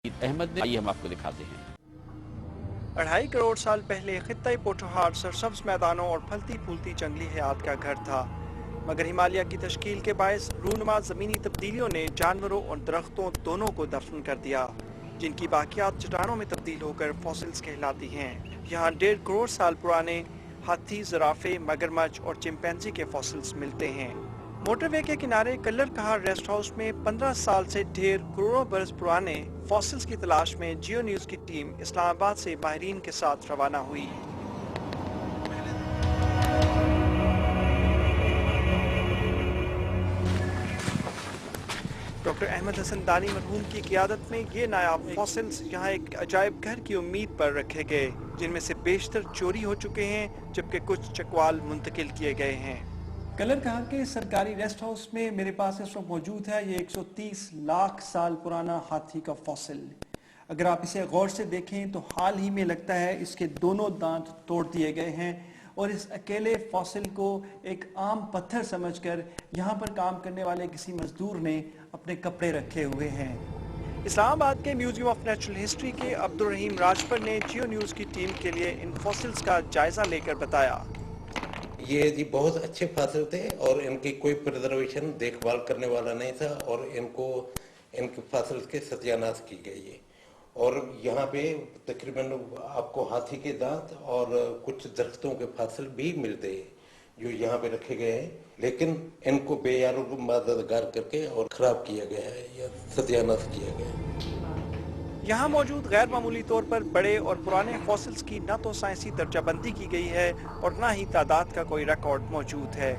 अहमद ने, आइए हम आपको दिखाते हैं। 2.5 करोड़ साल पहले खित्ता पोटोहार सरसब्ज मैदानों और फलती फूलती जंगली हयात का घर था, मगर हिमालय की तश्कील के बायस रूनुमा ज़मीनी तब्दीलियों ने जानवरों और दरख्तों दोनों को दफन कर दिया, जिनकी बाकियात चट्टानों में तब्दील होकर फॉसिल्स कहलाती हैं। यहाँ 1.5 करोड़ साल पुराने हाथी, ज़राफ़े, मगरमच्छ और चिंपैंजी के फॉसिल्स मिलते हैं। मोटरवे के किनारे कल्लर कहार रेस्ट हाउस में 15 साल से ढेर करोड़ों बरस पुराने फॉसिल्स की तलाश में जियो न्यूज़ की टीम इस्लामाबाद से माहिरीन के साथ रवाना हुई। डॉक्टर अहमद हसन दानी मरहूम की क़ियादत में ये नायाब फॉसिल्स यहाँ एक अजायब घर की उम्मीद पर रखे गए, जिनमें से बेशतर चोरी हो चुके हैं, जबकि कुछ चकवाल मुंतकिल किए गए हैं। कलर कहार के सरकारी रेस्ट हाउस में मेरे पास इस वक्त मौजूद है ये 130 लाख साल पुराना हाथी का फॉसिल। अगर आप इसे गौर से देखें तो हाल ही में लगता है इसके दोनों दांत तोड़ दिए गए हैं और इस अकेले फॉसिल को एक आम पत्थर समझकर यहाँ पर काम करने वाले किसी मजदूर ने अपने कपड़े रखे हुए हैं। इस्लामाबाद के म्यूजियम ऑफ नेचुरल हिस्ट्री के अब्दुल रहीम राजपर ने जियो न्यूज़ की टीम के लिए इन फॉसिल्स का जायजा लेकर बताया। ये जी बहुत अच्छे फॉसिल थे और इनकी कोई प्रिजर्वेशन देखभाल करने वाला नहीं था और इनके फॉसिल्स के सत्यानाश की गई है। और यहाँ पे तकरीबन आपको हाथी के दांत और कुछ दरख्तों के फॉसिल भी मिलते हैं जो यहाँ पे रखे गए हैं, लेकिन इनको बेयारोमदादगार करके और खराब किया गया है या सत्यानाश किया गया है। यहाँ मौजूद गैर मामूली तौर पर बड़े और पुराने फॉसिल्स की न तो साइंसी दर्जाबंदी की गई है और न ही तादाद का कोई रिकॉर्ड मौजूद है,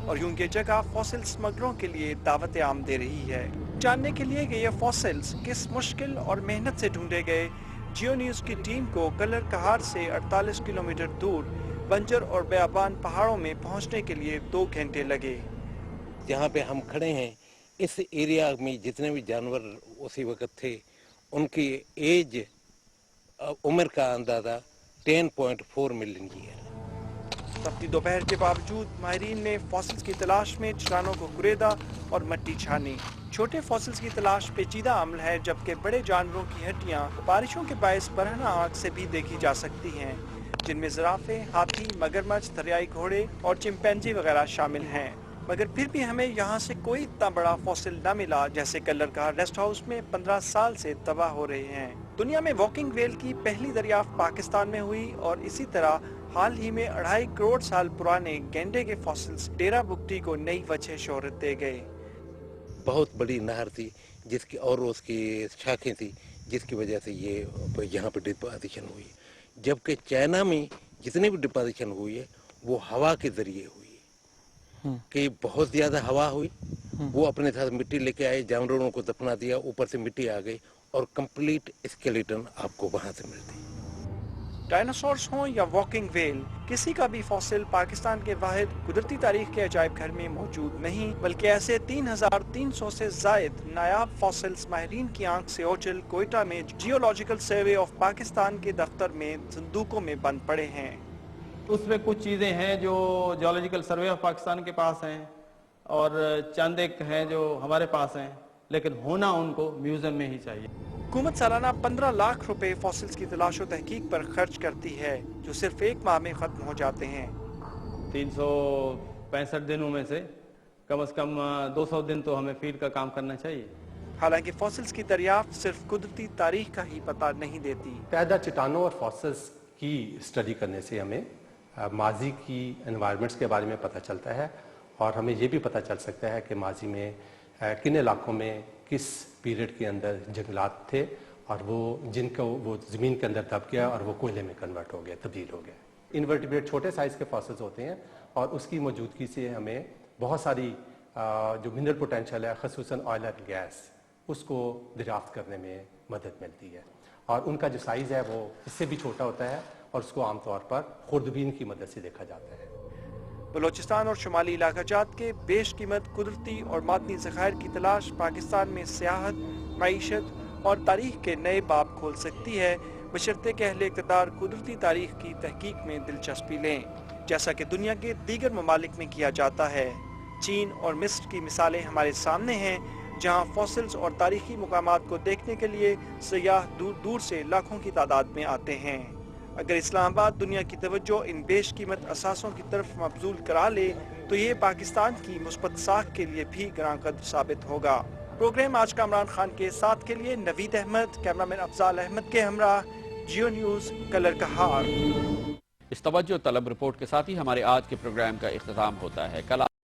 और यूं ये जगह फॉसिल स्मगलरों के लिए दावत आम दे रही है। जानने के लिए कि ये फॉसिल्स किस मुश्किल और मेहनत से ढूंढे गए, जियो न्यूज़ की टीम को कलर कहार से 48 किलोमीटर दूर बंजर और बेआबान पहाड़ों में पहुंचने के लिए 2 घंटे लगे। जहाँ पे हम खड़े हैं इस एरिया में जितने भी जानवर उसी वक्त थे, उनकी एज उम्र का अंदाजा 10.4 मिलियन ईयर। तपती दोपहर के बावजूद माहिरीन ने फॉसिल्स की तलाश में चट्टानों को कुरेदा और मिट्टी छानी। छोटे फॉसिल्स की तलाश पेचीदा अमल है, जबकि बड़े जानवरों की हड्डियां बारिशों के बायस बरहना आँख से भी देखी जा सकती हैं, जिनमें ज़राफ़े, हाथी, मगरमच्छ, दरियाई घोड़े और चिंपैंजी वगैरह शामिल हैं। मगर फिर भी हमें यहाँ से कोई इतना बड़ा फॉसिल न मिला जैसे कलर कहार रेस्ट हाउस में 15 साल से तबाह हो रहे हैं। दुनिया में वॉकिंग वेल की पहली दरियाफ्त पाकिस्तान में हुई और इसी तरह हाल ही में 2.5 करोड़ साल पुराने गैंडे के फॉसिल्स डेरा बुगटी को नई वजह शोहरत दे गए। बहुत बड़ी नहर थी जिसकी और उसकी शाखें थी जिसकी वजह से ये यहाँ पर डिपोजिशन हुई, जबकि चाइना में जितनी भी डिपोजिशन हुई है वो हवा के जरिए हुई कि बहुत ज्यादा हवा हुई, वो अपने साथ मिट्टी लेके आए, जानवरों को दफना दिया, ऊपर से मिट्टी आ गई और कंप्लीट स्केलेटन आपको वहां से मिलती। डायनासोर्स हों या वॉकिंग वेल, किसी का भी फॉसिल पाकिस्तान के वाहिद कुदरती तारीख के अजायब घर में मौजूद नहीं, बल्कि ऐसे 3300 से जायद नायाब फॉसिल्स माहिरीन की आंख से ओझल कोयटा में जियोलॉजिकल सर्वे ऑफ पाकिस्तान के दफ्तर में संदूकों में बंद पड़े हैं। उसमें कुछ चीज़ें हैं जो जियोलॉजिकल सर्वे ऑफ पाकिस्तान के पास हैं और चंद एक हैं जो हमारे पास हैं, लेकिन होना उनको म्यूजियम में ही चाहिए। हुकूमत सालाना 15 लाख रुपए फॉसिल्स की तलाश और तहकीक पर खर्च करती है, जो सिर्फ 1 माह में खत्म हो जाते हैं। 365 दिनों में से कम 200 दिन तो हमें फील्ड का काम करना चाहिए। हालांकि फॉसिल्स की दरियाफ्त सिर्फ कुदरती तारीख का ही पता नहीं देती। पैदा चट्टानों और फॉसिल्स की स्टडी करने से हमें माजी की एनवायरनमेंट्स के बारे में पता चलता है और हमें ये भी पता चल सकता है कि माजी में किन इलाकों में किस पीरियड के अंदर जंगलात थे और वो जिनको वो ज़मीन के अंदर दब गया और वो कोयले में कन्वर्ट हो गया, तब्दील हो गया। इन्वर्टिब्रेट छोटे साइज़ के फॉसिल्स होते हैं और उसकी मौजूदगी से हमें बहुत सारी जो मिनरल पोटेंशियल है, ख़ुसूसन ऑयल और गैस, उसको दरियाफ्त करने में मदद मिलती है और उनका जो साइज़ है वो इससे भी छोटा होता है और उसको आमतौर पर खुर्दबीन की मदद से देखा जाता है। बलोचिस्तान और शुमाली इलाका जात के बेश कीमत कुदरती और मादनी ज़खायर की तलाश पाकिस्तान में सियाहत, मईशत और तारीख के नए बाब खोल सकती है, बशर्ते कि अहले इक़्तिदार कुदरती तारीख की तहकीक में दिलचस्पी लें, जैसा कि दुनिया के दीगर ममालिक में किया जाता है। चीन और मिस्र की मिसालें हमारे सामने हैं, जहां फॉसिल्स और तारीखी मुकामात को देखने के लिए सयाह दूर दूर से लाखों की तादाद में आते हैं। अगर इस्लामाबाद दुनिया की तवज्जो इन बेशकीमत असासों की तरफ मबजूल करा ले तो ये पाकिस्तान की मुस्बत साख के लिए भी ग्रांकद साबित होगा। प्रोग्राम आज का इमरान खान के साथ के लिए नवीद अहमद, कैमरामैन अफजाल अहमद के हमरा, जियो न्यूज़, कलर कहार। इस तवज्जो तलब रिपोर्ट के साथ ही हमारे आज के प्रोग्राम का इख्तिताम होता है। कल